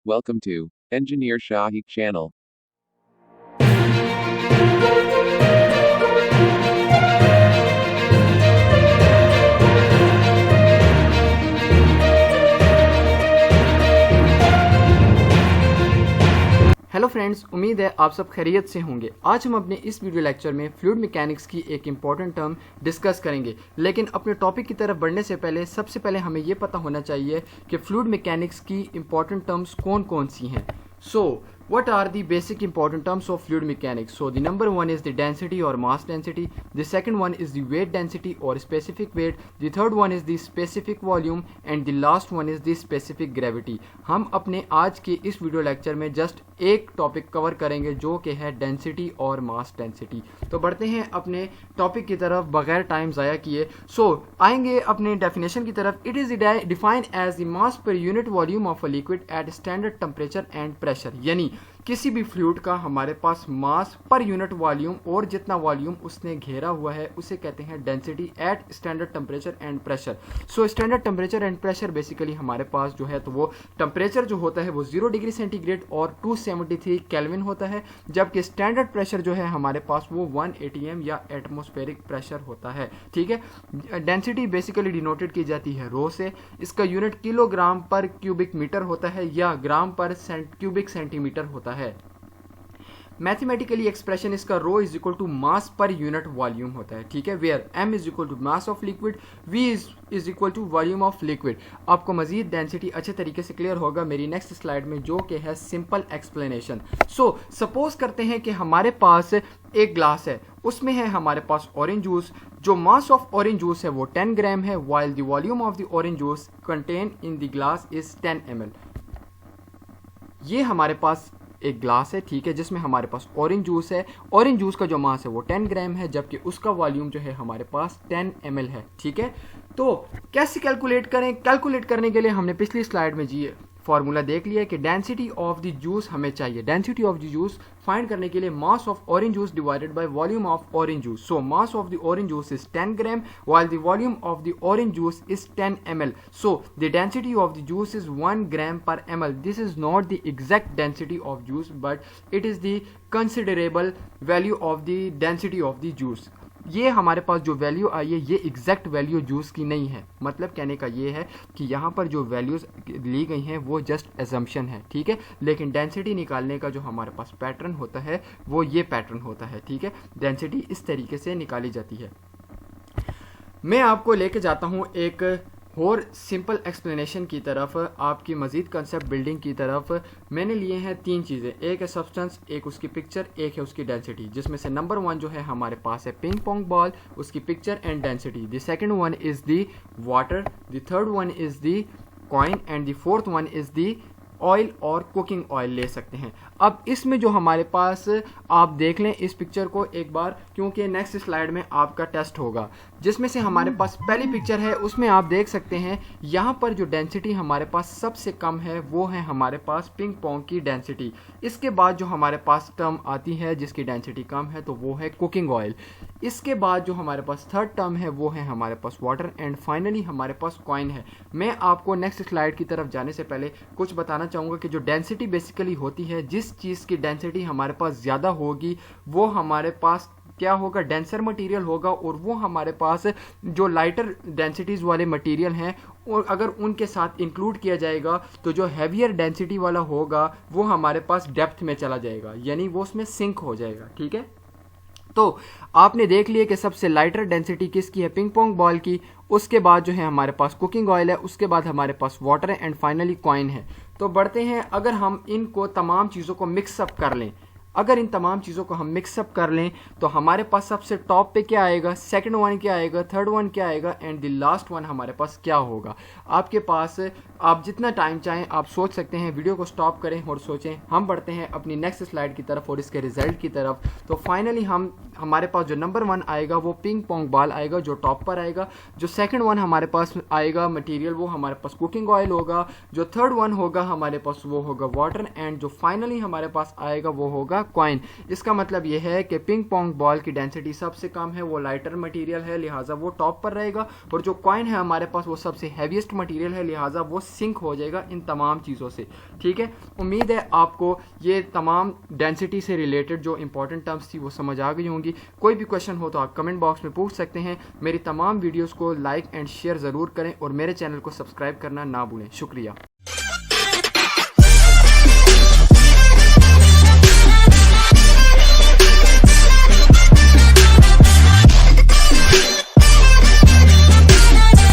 Welcome to Engineer Shahi channel. Hello friends, उम्मीद है आप सब खैरियत से होंगे। आज हम अपने इस वीडियो लेक्चर में फ्लूइड मैकेनिक्स की एक इम्पॉर्टेंट टर्म डिस्कस करेंगे। लेकिन अपने टॉपिक की तरफ बढ़ने से पहले सबसे पहले हमें ये पता होना चाहिए कि फ्लूइड मैकेनिक्स की इम्पॉर्टेंट टर्म्स कौन कौन सी हैं। What are the basic important terms of fluid mechanics? So the number one is the density or mass density. The second one is the weight density or specific weight. The third one is the specific volume and the last one is the specific gravity. हम अपने आज के इस video lecture में just एक topic cover करेंगे जो कि है डेंसिटी और मास डेंसिटी। तो बढ़ते हैं अपने टॉपिक की तरफ बगैर टाइम ज़ाया किए। आएंगे अपने डेफिनेशन की तरफ। It is defined as the mass per unit volume of a liquid at standard temperature and pressure. यानी किसी भी फ्लूइड का हमारे पास मास पर यूनिट वॉल्यूम और जितना वॉल्यूम उसने घेरा हुआ है उसे कहते हैं density at standard temperature and pressure. Standard temperature and pressure basically हमारे पास जो है तो वो टेम्परेचर जो होता है वो 0 डिग्री सेंटीग्रेड और 273 केल्विन होता है, जबकि स्टैंडर्ड प्रेशर जो है हमारे पास वो 1 atm या एटमॉस्फेरिक प्रेशर होता है। ठीक है, डेंसिटी बेसिकली डिनोटेड की जाती है रो से। इसका यूनिट किलोग्राम पर क्यूबिक मीटर होता है या ग्राम पर क्यूबिक सेंटीमीटर होता है। मैथमेटिकली एक्सप्रेशन इसका rho is equal to mass per unit volume होता है। ठीक है, where M is equal to mass of liquid, V is equal to volume of liquid. आपको मजीद डेंसिटी अच्छे तरीके से क्लियर होगा मेरी नेक्स्ट स्लाइड में जो कि है सिंपल एक्सप्लेनेशन। सपोज करते हैं कि हमारे पास एक ग्लास है, उसमें है हमारे पास ऑरेंज जूस। जो मास ऑफ ऑरेंज जूस है वो 10 ग्राम है, while the volume of the orange juice contain in the glass is 10 ml। ये हमारे पास एक ग्लास है, ठीक है, जिसमें हमारे पास ऑरेंज जूस है। ऑरेंज जूस का जो मास है वो 10 ग्राम है, जबकि उसका वॉल्यूम जो है हमारे पास 10 ml है। ठीक है, तो कैसे कैलकुलेट करें? कैलकुलेट करने के लिए हमने पिछली स्लाइड में जी फॉर्मूला देख लिया है कि डेंसिटी ऑफ द जूस हमें चाहिए। Density of the juice find करने के लिए mass of orange juice divided by volume of orange juice. So mass of the orange juice is 10 gram while the volume of the orange juice is 10 ml. So the density of the juice is 1 gram per ml. This is not the exact density of juice, but it is the considerable value of the density of the juice. ये हमारे पास जो value आई है ये exact value juice की नहीं है। मतलब कहने का ये है कि यहाँ पर जो वैल्यूज़ ली गई हैं वो जस्ट एजम्पशन है। ठीक है, लेकिन डेंसिटी निकालने का जो हमारे पास पैटर्न होता है वो ये पैटर्न होता है। ठीक है, डेंसिटी इस तरीके से निकाली जाती है। मैं आपको लेके जाता हूँ एक और सिंपल एक्सप्लेनेशन की तरफ, आपकी मजीद कंसेप्ट बिल्डिंग की तरफ। मैंने लिए हैं तीन चीज़ें, एक है सब्सटेंस, एक उसकी पिक्चर, एक है उसकी डेंसिटी, जिसमें से नंबर वन जो है हमारे पास है पिंग पोंग बॉल, उसकी picture and density. The second one is the water, the third one is the coin and the fourth one is the oil और कुकिंग ऑयल ले सकते हैं। अब इसमें जो हमारे पास, आप देख लें इस पिक्चर को एक बार, क्योंकि नेक्स्ट स्लाइड में आपका टेस्ट होगा। जिसमें से हमारे पास पहली पिक्चर है, उसमें आप देख सकते हैं यहाँ पर जो डेंसिटी हमारे पास सबसे कम है वो है हमारे पास पिंग पोंग की डेंसिटी। इसके बाद जो हमारे पास टर्म आती है जिसकी डेंसिटी कम है तो वो है कुकिंग ऑयल। इसके बाद जो हमारे पास थर्ड टर्म है वो है हमारे पास वाटर एंड फाइनली हमारे पास कॉइन है। मैं आपको नेक्स्ट स्लाइड की तरफ जाने से पहले कुछ बताना चाहूँगा कि जो डेंसिटी बेसिकली होती है, जिस चीज़ की डेंसिटी हमारे पास ज़्यादा होगी वो हमारे पास क्या होगा, डेंसर मटेरियल होगा, और वो हमारे पास जो लाइटर डेंसिटीज़ वाले मटेरियल हैं और अगर उनके साथ इंक्लूड किया जाएगा तो जो हैवियर डेंसिटी वाला होगा वो हमारे पास डेप्थ में चला जाएगा, यानी वो उसमें सिंक हो जाएगा। ठीक है, तो आपने देख लिया कि सबसे लाइटर डेंसिटी किसकी है, पिंग पोंग बॉल की। उसके बाद जो है हमारे पास कुकिंग ऑयल है, उसके बाद हमारे पास वाटर है एंड फाइनली कॉइन है। तो बढ़ते हैं, अगर हम इनको तमाम चीज़ों को मिक्सअप कर लें, अगर इन तमाम चीज़ों को हम मिक्सअप कर लें तो हमारे पास सबसे टॉप पे क्या आएगा, सेकंड वन क्या आएगा, थर्ड वन क्या आएगा एंड द लास्ट वन हमारे पास क्या होगा। आपके पास, आप जितना टाइम चाहें आप सोच सकते हैं, वीडियो को स्टॉप करें और सोचें। हम बढ़ते हैं अपनी नेक्स्ट स्लाइड की तरफ और इसके रिजल्ट की तरफ। तो फाइनली हमारे पास जो नंबर वन आएगा वो पिंग पोंग बॉल आएगा जो टॉप पर आएगा। जो सेकंड वन हमारे पास आएगा मटेरियल वो हमारे पास कुकिंग ऑयल होगा। जो थर्ड वन होगा हमारे पास वो होगा वाटर एंड जो फाइनली हमारे पास आएगा वो होगा कॉइन। इसका मतलब ये है कि पिंग पोंग बॉल की डेंसिटी सबसे कम है, वो लाइटर मटेरियल है, लिहाजा वो टॉप पर रहेगा, और जो कॉइन है हमारे पास वो सबसे हैवीएस्ट मटेरियल है, लिहाजा वो सिंक हो जाएगा इन तमाम चीज़ों से। ठीक है, उम्मीद है आपको ये तमाम डेंसिटी से रिलेटेड जो इंपॉर्टेंट टर्म्स थी वो समझ आ गई होंगी। कोई भी क्वेश्चन हो तो आप कमेंट बॉक्स में पूछ सकते हैं। मेरी तमाम वीडियोज़ को लाइक एंड शेयर ज़रूर करें और मेरे चैनल को सब्सक्राइब करना ना भूलें। शुक्रिया।